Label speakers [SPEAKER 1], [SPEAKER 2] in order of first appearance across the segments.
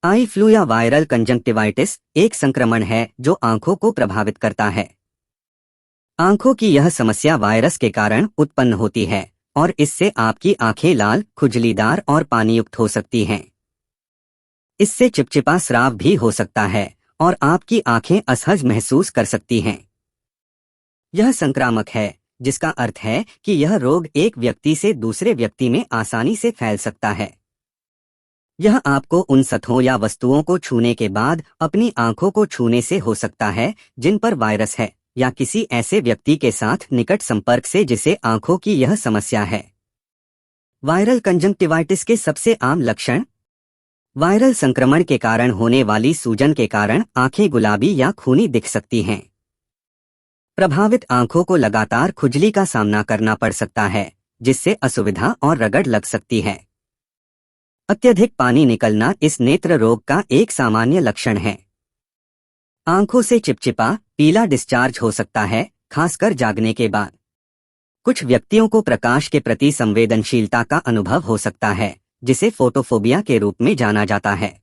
[SPEAKER 1] Eye flu या viral conjunctivitis एक संक्रमण है जो आंखों को प्रभावित करता है। आंखों की यह समस्या वायरस के कारण उत्पन्न होती है और इससे आपकी आंखें लाल, खुजलीदार और पानीयुक्त हो सकती हैं। इससे चिपचिपा स्राव भी हो सकता है और आपकी आंखें असहज महसूस कर सकती हैं। यह संक्रामक है, जिसका अर्थ है कि यह रोग एक व्यक्ति से दूसरे व्यक्ति में आसानी से फैल सकता है। यह आपको उन सतहों या वस्तुओं को छूने के बाद अपनी आंखों को छूने से हो सकता है जिन पर वायरस है, या किसी ऐसे व्यक्ति के साथ निकट संपर्क से जिसे आंखों की यह समस्या है। वायरल कंजंक्टिवाइटिस के सबसे आम लक्षण। वायरल संक्रमण के कारण होने वाली सूजन के कारण आंखें गुलाबी या खूनी दिख सकती हैं। प्रभावित आंखों को लगातार खुजली का सामना करना पड़ सकता है, जिससे असुविधा और रगड़ लग सकती है। अत्यधिक पानी निकलना इस नेत्र रोग का एक सामान्य लक्षण है। आंखों से चिपचिपा, पीला डिस्चार्ज हो सकता है, खासकर जागने के बाद। कुछ व्यक्तियों को प्रकाश के प्रति संवेदनशीलता का अनुभव हो सकता है, जिसे फोटोफोबिया के रूप में जाना जाता है।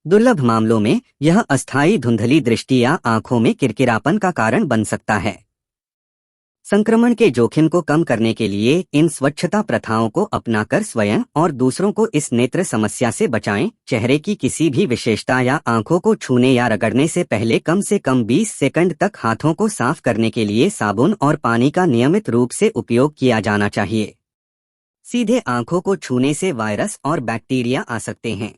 [SPEAKER 1] दुर्लभ मामलों में यह अस्थायी धुंधली दृष्टि या आंखों में किरकिरापन का कारण बन सकता है। संक्रमण के जोखिम को कम करने के लिए इन स्वच्छता प्रथाओं को अपनाकर स्वयं और दूसरों को इस नेत्र समस्या से बचाएं। चेहरे की किसी भी विशेषता या आंखों को छूने या रगड़ने से कम 20 सेकंड तक हाथों को साफ करने के लिए साबुन और पानी का नियमित रूप से उपयोग किया जाना चाहिए। सीधे आंखों को छूने से वायरस और बैक्टीरिया आ सकते हैं।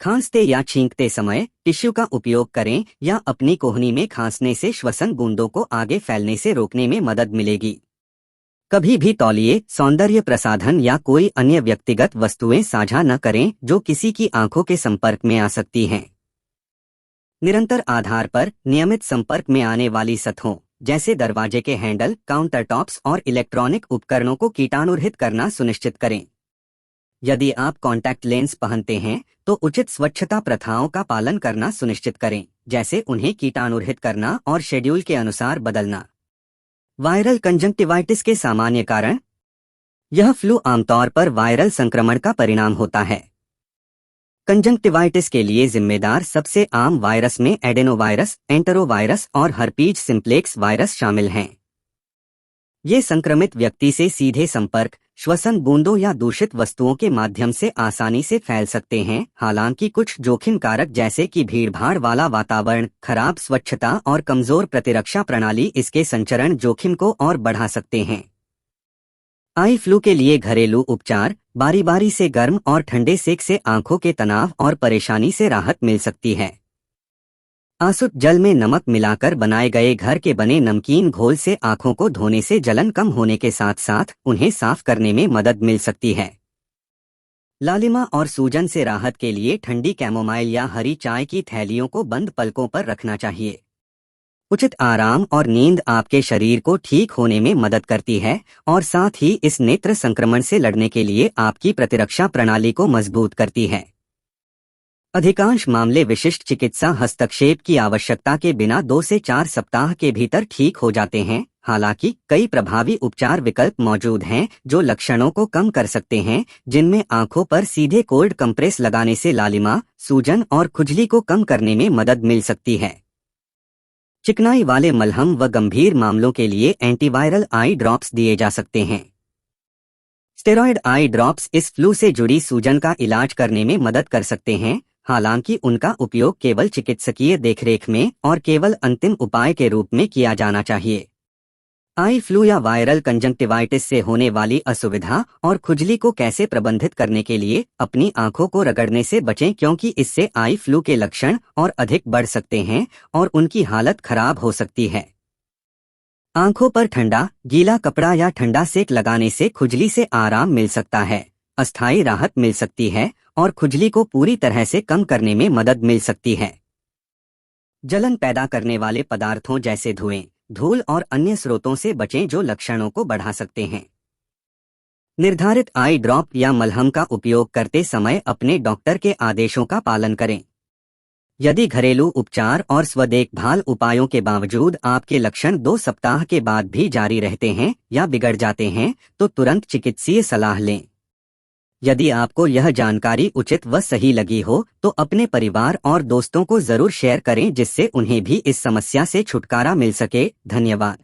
[SPEAKER 1] खांसते या छींकते समय टिश्यू का उपयोग करें या अपनी कोहनी में खांसने से श्वसन बूंदों को आगे फैलने से रोकने में मदद मिलेगी। कभी भी तौलिए, सौंदर्य प्रसाधन या कोई अन्य व्यक्तिगत वस्तुएं साझा न करें जो किसी की आंखों के संपर्क में आ सकती हैं। निरंतर आधार पर नियमित संपर्क में आने वाली सतहों, जैसे दरवाजे के हैंडल, काउंटरटॉप्स और इलेक्ट्रॉनिक उपकरणों को कीटाणुरहित करना सुनिश्चित करें। यदि आप कॉन्टैक्ट लेंस पहनते हैं तो उचित स्वच्छता प्रथाओं का पालन करना सुनिश्चित करें, जैसे उन्हें कीटाणुरहित करना और शेड्यूल के अनुसार बदलना। वायरल कंजंक्टिवाइटिस के सामान्य कारण। यह फ्लू आमतौर पर वायरल संक्रमण का परिणाम होता है। कंजंक्टिवाइटिस के लिए जिम्मेदार सबसे आम वायरस में एडेनोवायरस, एंटेरोवायरस और हर्पीज सिम्प्लेक्स वायरस शामिल हैं। ये संक्रमित व्यक्ति से सीधे संपर्क, श्वसन बूंदों या दूषित वस्तुओं के माध्यम से आसानी से फैल सकते हैं। हालांकि कुछ जोखिम कारक जैसे कि भीड़भाड़ वाला वातावरण, खराब स्वच्छता और कमजोर प्रतिरक्षा प्रणाली इसके संचरण जोखिम को और बढ़ा सकते हैं। आई फ्लू के लिए घरेलू उपचार। बारी बारी से गर्म और ठंडे सेक से आंखों के तनाव और परेशानी से राहत मिल सकती है। आसुत जल में नमक मिलाकर बनाए गए घर के बने नमकीन घोल से आंखों को धोने से जलन कम होने के साथ साथ उन्हें साफ करने में मदद मिल सकती है। लालिमा और सूजन से राहत के लिए ठंडी कैमोमाइल या हरी चाय की थैलियों को बंद पलकों पर रखना चाहिए। उचित आराम और नींद आपके शरीर को ठीक होने में मदद करती है और साथ ही इस नेत्र संक्रमण से लड़ने के लिए आपकी प्रतिरक्षा प्रणाली को मजबूत करती है। अधिकांश मामले विशिष्ट चिकित्सा हस्तक्षेप की आवश्यकता के बिना 2 से 4 सप्ताह के भीतर ठीक हो जाते हैं। हालांकि कई प्रभावी उपचार विकल्प मौजूद हैं जो लक्षणों को कम कर सकते हैं, जिनमें आंखों पर सीधे कोल्ड कंप्रेस लगाने से लालिमा, सूजन और खुजली को कम करने में मदद मिल सकती है। चिकनाई वाले मलहम व गंभीर मामलों के लिए एंटीवायरल आई ड्रॉप्स दिए जा सकते हैं। स्टेरॉयड आई ड्रॉप्स इस फ्लू से जुड़ी सूजन का इलाज करने में मदद कर सकते हैं, हालांकि उनका उपयोग केवल चिकित्सकीय देखरेख में और केवल अंतिम उपाय के रूप में किया जाना चाहिए। आई फ्लू या वायरल कंजंक्टिवाइटिस से होने वाली असुविधा और खुजली को कैसे प्रबंधित करने के लिए अपनी आंखों को रगड़ने से बचें, क्योंकि इससे आई फ्लू के लक्षण और अधिक बढ़ सकते हैं और उनकी हालत खराब हो सकती है। आंखों पर ठंडा, गीला कपड़ा या ठंडा सेक लगाने से खुजली से आराम मिल सकता है, अस्थायी राहत मिल सकती है और खुजली को पूरी तरह से कम करने में मदद मिल सकती है। जलन पैदा करने वाले पदार्थों जैसे धुएं, धूल और अन्य स्रोतों से बचें जो लक्षणों को बढ़ा सकते हैं। निर्धारित आई ड्रॉप या मलहम का उपयोग करते समय अपने डॉक्टर के आदेशों का पालन करें। यदि घरेलू उपचार और स्वदेखभाल उपायों के बावजूद आपके लक्षण 2 सप्ताह के बाद भी जारी रहते हैं या बिगड़ जाते हैं तो तुरंत चिकित्सीय सलाह लें। यदि आपको यह जानकारी उचित व सही लगी हो तो अपने परिवार और दोस्तों को जरूर शेयर करें जिससे उन्हें भी इस समस्या से छुटकारा मिल सके। धन्यवाद।